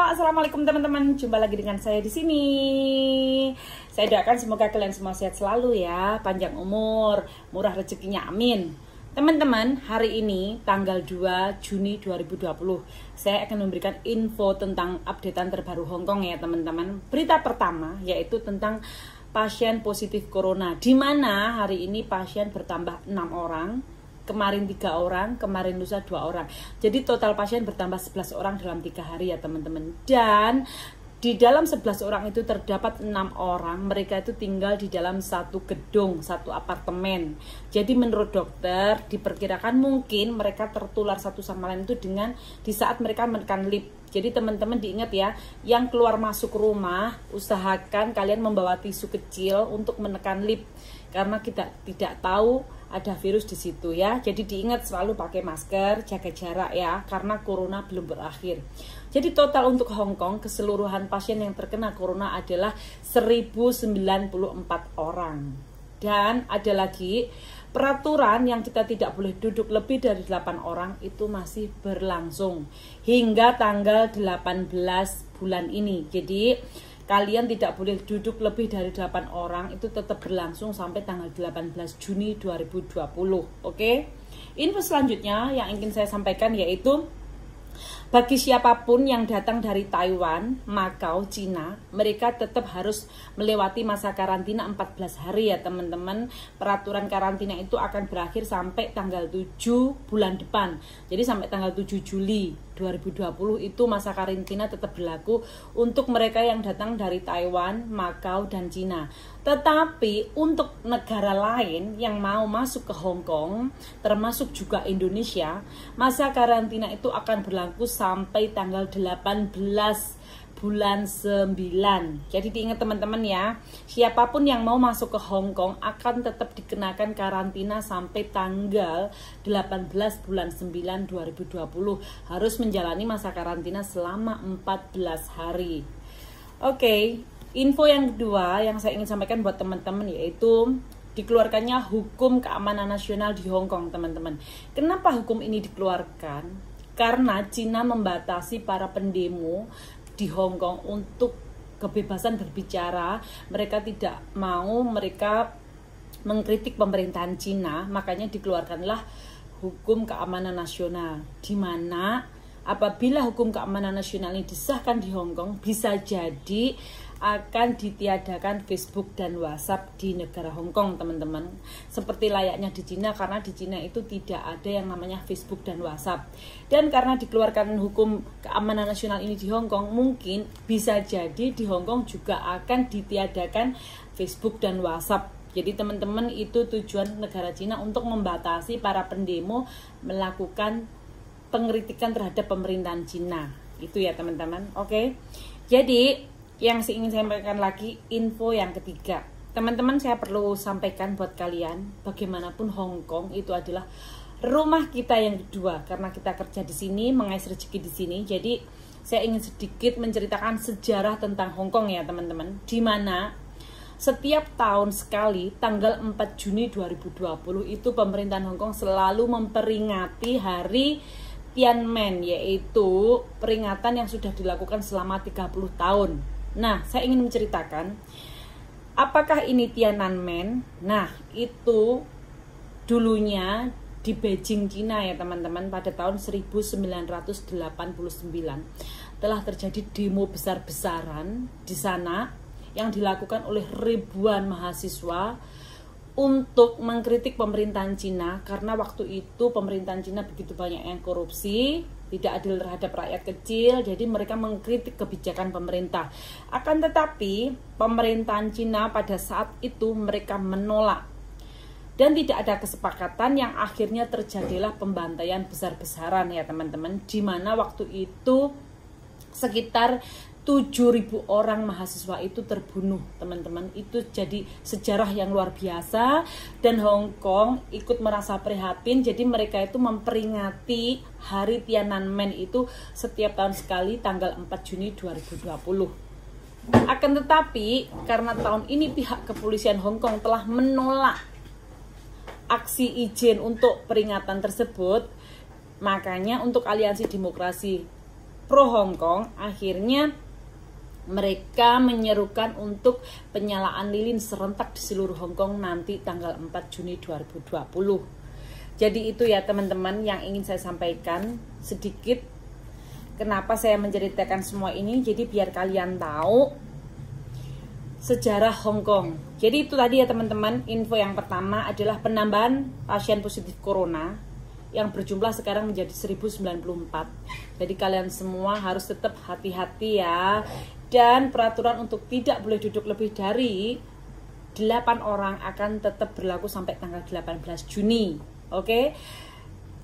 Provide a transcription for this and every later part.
Assalamualaikum teman-teman. Jumpa lagi dengan saya di sini. Saya doakan semoga kalian semua sehat selalu ya, panjang umur, murah rezekinya, amin. Teman-teman, hari ini tanggal 2 Juni 2020, saya akan memberikan info tentang updatean terbaru Hong Kong ya teman-teman. Berita pertama yaitu tentang pasien positif corona, di mana hari ini pasien bertambah 6 orang. Kemarin 3 orang, kemarin lusa 2 orang. Jadi total pasien bertambah 11 orang dalam 3 hari ya teman-teman. Dan di dalam 11 orang itu terdapat 6 orang. Mereka itu tinggal di dalam satu gedung, satu apartemen. Jadi menurut dokter diperkirakan mungkin mereka tertular satu sama lain itu dengan di saat mereka menekan lift. Jadi teman-teman diingat ya, yang keluar masuk rumah usahakan kalian membawa tisu kecil untuk menekan lift. Karena kita tidak tahu ada virus di situ ya. Jadi diingat selalu pakai masker, jaga jarak ya, karena corona belum berakhir. Jadi total untuk Hong Kong keseluruhan pasien yang terkena corona adalah 1094 orang. Dan ada lagi peraturan yang kita tidak boleh duduk lebih dari 8 orang itu masih berlangsung hingga tanggal 18 bulan ini. Jadi kalian tidak boleh duduk lebih dari 8 orang, itu tetap berlangsung sampai tanggal 18 Juni 2020. Oke? Info selanjutnya yang ingin saya sampaikan yaitu bagi siapapun yang datang dari Taiwan, Macau, Cina, mereka tetap harus melewati masa karantina 14 hari ya teman-teman. Peraturan karantina itu akan berakhir sampai tanggal 7 bulan depan. Jadi sampai tanggal 7 Juli 2020 itu masa karantina tetap berlaku untuk mereka yang datang dari Taiwan, Macau, dan Cina. Tetapi untuk negara lain yang mau masuk ke Hong Kong, termasuk juga Indonesia, masa karantina itu akan berlaku sampai tanggal 18 bulan 9. Jadi diingat teman-teman ya, siapapun yang mau masuk ke Hong Kong akan tetap dikenakan karantina sampai tanggal 18 bulan 9 2020. Harus menjalani masa karantina selama 14 hari. Oke, info yang kedua yang saya ingin sampaikan buat teman-teman yaitu dikeluarkannya hukum keamanan nasional di Hong Kong teman-teman. Kenapa hukum ini dikeluarkan? Karena Cina membatasi para pendemo di Hong Kong untuk kebebasan berbicara. Mereka tidak mau mereka mengkritik pemerintahan Cina, makanya dikeluarkanlah hukum keamanan nasional, di mana apabila hukum keamanan nasional ini disahkan di Hong Kong, bisa jadi akan ditiadakan Facebook dan WhatsApp di negara Hong Kong teman-teman, seperti layaknya di Cina, karena di Cina itu tidak ada yang namanya Facebook dan WhatsApp. Dan karena dikeluarkan hukum keamanan nasional ini di Hong Kong, mungkin bisa jadi di Hong Kong juga akan ditiadakan Facebook dan WhatsApp. Jadi teman-teman, itu tujuan negara Cina untuk membatasi para pendemo melakukan pengkritikan terhadap pemerintahan Cina. Itu ya teman-teman. Oke. Jadi yang saya ingin sampaikan lagi, info yang ketiga. Teman-teman, saya perlu sampaikan buat kalian, bagaimanapun Hong Kong itu adalah rumah kita yang kedua, karena kita kerja di sini, mengais rezeki di sini. Jadi saya ingin sedikit menceritakan sejarah tentang Hong Kong ya teman-teman, di mana setiap tahun sekali tanggal 4 Juni 2020 itu pemerintahan Hong Kong selalu memperingati hari Tiananmen, yaitu peringatan yang sudah dilakukan selama 30 tahun. Nah, saya ingin menceritakan apakah ini Tiananmen. Nah, itu dulunya di Beijing, Cina ya teman-teman, pada tahun 1989 telah terjadi demo besar-besaran di sana yang dilakukan oleh ribuan mahasiswa untuk mengkritik pemerintahan Cina, karena waktu itu pemerintahan Cina begitu banyak yang korupsi, tidak adil terhadap rakyat kecil. Jadi mereka mengkritik kebijakan pemerintah. Akan tetapi pemerintahan Cina pada saat itu mereka menolak, dan tidak ada kesepakatan, yang akhirnya terjadilah pembantaian besar-besaran ya teman-teman, di mana waktu itu sekitar 7.000 orang mahasiswa itu terbunuh teman-teman. Itu jadi sejarah yang luar biasa, dan Hong Kong ikut merasa prihatin. Jadi mereka itu memperingati hari Tiananmen itu setiap tahun sekali tanggal 4 Juni 2020. Akan tetapi karena tahun ini pihak kepolisian Hong Kong telah menolak aksi izin untuk peringatan tersebut, makanya untuk Aliansi Demokrasi pro Hong Kong, akhirnya mereka menyerukan untuk penyalaan lilin serentak di seluruh Hong Kong nanti tanggal 4 Juni 2020. Jadi itu ya teman-teman yang ingin saya sampaikan sedikit. Kenapa saya menceritakan semua ini? Jadi biar kalian tahu sejarah Hong Kong. Jadi itu tadi ya teman-teman, info yang pertama adalah penambahan pasien positif corona yang berjumlah sekarang menjadi 1094. Jadi kalian semua harus tetap hati-hati ya. Dan peraturan untuk tidak boleh duduk lebih dari 8 orang akan tetap berlaku sampai tanggal 18 Juni. Oke?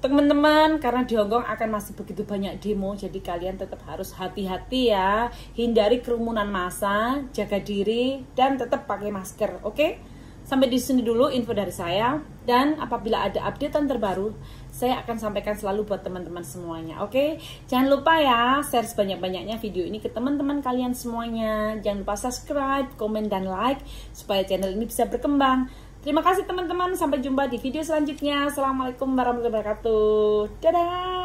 Teman-teman, karena di Hong Kong akan masih begitu banyak demo, jadi kalian tetap harus hati-hati ya. Hindari kerumunan massa, jaga diri, dan tetap pakai masker. Oke? Sampai di sini dulu info dari saya, dan apabila ada updatean terbaru saya akan sampaikan selalu buat teman-teman semuanya. Oke, jangan lupa ya share sebanyak-banyaknya video ini ke teman-teman kalian semuanya. Jangan lupa subscribe, komen, dan like supaya channel ini bisa berkembang. Terima kasih teman-teman, sampai jumpa di video selanjutnya. Assalamualaikum warahmatullahi wabarakatuh. Dadah.